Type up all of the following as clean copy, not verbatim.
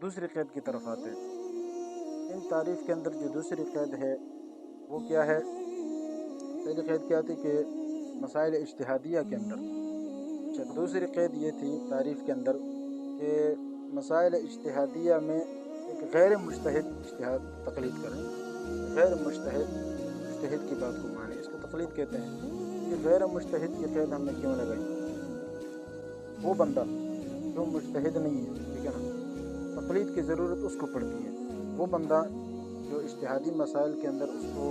دوسری قید کی طرف آتے ہیں۔ ان تعریف کے اندر جو دوسری قید ہے وہ کیا ہے؟ پہلی قید کیا تھی کہ مسائل اجتہادیہ کے اندر، اچھا دوسری قید یہ تھی تعریف کے اندر کہ مسائل اجتہادیہ میں ایک غیر مجتہد اجتہاد تقلید کریں، غیر مجتہد کی بات کو مانے، اس کو تقلید کہتے ہیں۔ یہ غیر مجتہد کی قید ہم نے کیوں لگائی؟ وہ بندہ جو مجتہد نہیں ہے، ٹھیک ہے نا، تقلید کی ضرورت اس کو پڑتی ہے۔ وہ بندہ جو اجتہادی مسائل کے اندر اس کو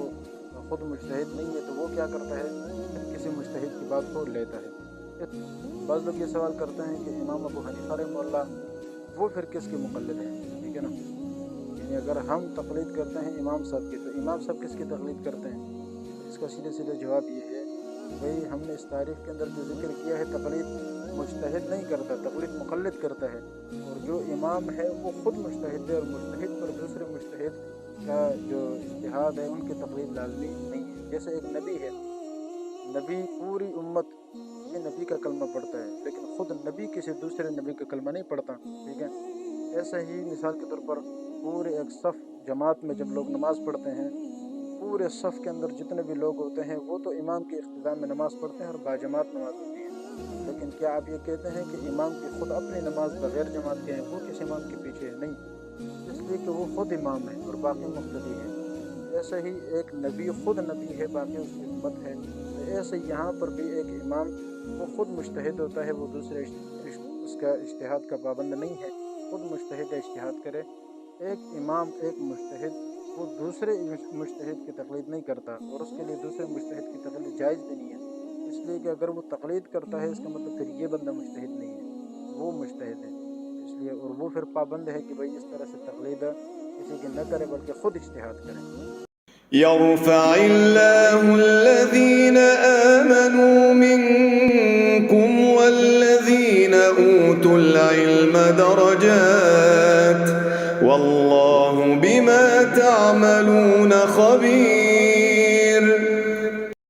خود مجتہد نہیں ہے تو وہ کیا کرتا ہے؟ کسی مجتہد کی بات کو لیتا ہے۔ بعض لوگ یہ سوال کرتے ہیں کہ امام ابو حنیفہ رحمہ اللہ وہ پھر کس کے مقلد ہیں؟ ٹھیک ہے نا، یعنی اگر ہم تقلید کرتے ہیں امام صاحب کی تو امام صاحب کس کی تقلید کرتے ہیں؟ اس کا سیدھے سیدھے جواب یہ ہے بھئی ہم نے اس تعریف کے اندر جو ذکر کیا ہے تقلید مجتہد نہیں کرتا، تقلید مقلد کرتا ہے، اور جو امام ہے وہ خود مجتہد ہے، اور مجتہد پر دوسرے مجتہد کا جو اجتہاد ہے ان کی تقلید لازمی نہیں ہے۔ جیسے ایک نبی ہے، نبی پوری امت یہ نبی کا کلمہ پڑھتا ہے لیکن خود نبی کسی دوسرے نبی کا کلمہ نہیں پڑھتا، ٹھیک ہے۔ ایسا ہی مثال کے طور پر پورے ایک صف جماعت میں جب لوگ نماز پڑھتے ہیں، پورے صف کے اندر جتنے بھی لوگ ہوتے ہیں وہ تو امام کے اقتداء میں نماز پڑھتے ہیں اور باجماعت نماز ہوتی ہے، لیکن کیا آپ یہ کہتے ہیں کہ امام کی خود اپنی نماز بغیر جماعت کے ہیں وہ کس امام کے پیچھے ہے؟ نہیں، اس لیے کہ وہ خود امام ہے اور باقی مقتدی ہیں۔ ایسے ہی ایک نبی خود نبی ہے، باقی اس کی امت ہے، تو ایسے یہاں پر بھی ایک امام وہ خود مجتہد ہوتا ہے، وہ دوسرے اس کا اجتہاد کا پابند نہیں ہے، خود مجتہد اجتہاد کرے۔ ایک امام ایک مجتہد وہ دوسرے مجتہد کی تقلید نہیں کرتا، اور اس کے لیے دوسرے مجتہد کی تقلید جائز بھی نہیں ہے، اس لیے کہ اگر وہ تقلید کرتا ہے اس کا مطلب پھر یہ بندہ مجتہد نہیں ہے، وہ مجتہد ہے، اس لیے اور وہ پھر پابند ہے کہ بھئی اس طرح سے تقلید کسی کی نہ کرے بلکہ خود اجتہاد کرے۔ يرفع الله الذين آمنوا منكم والذين أوتوا العلم درجات والله بما تعملون خبير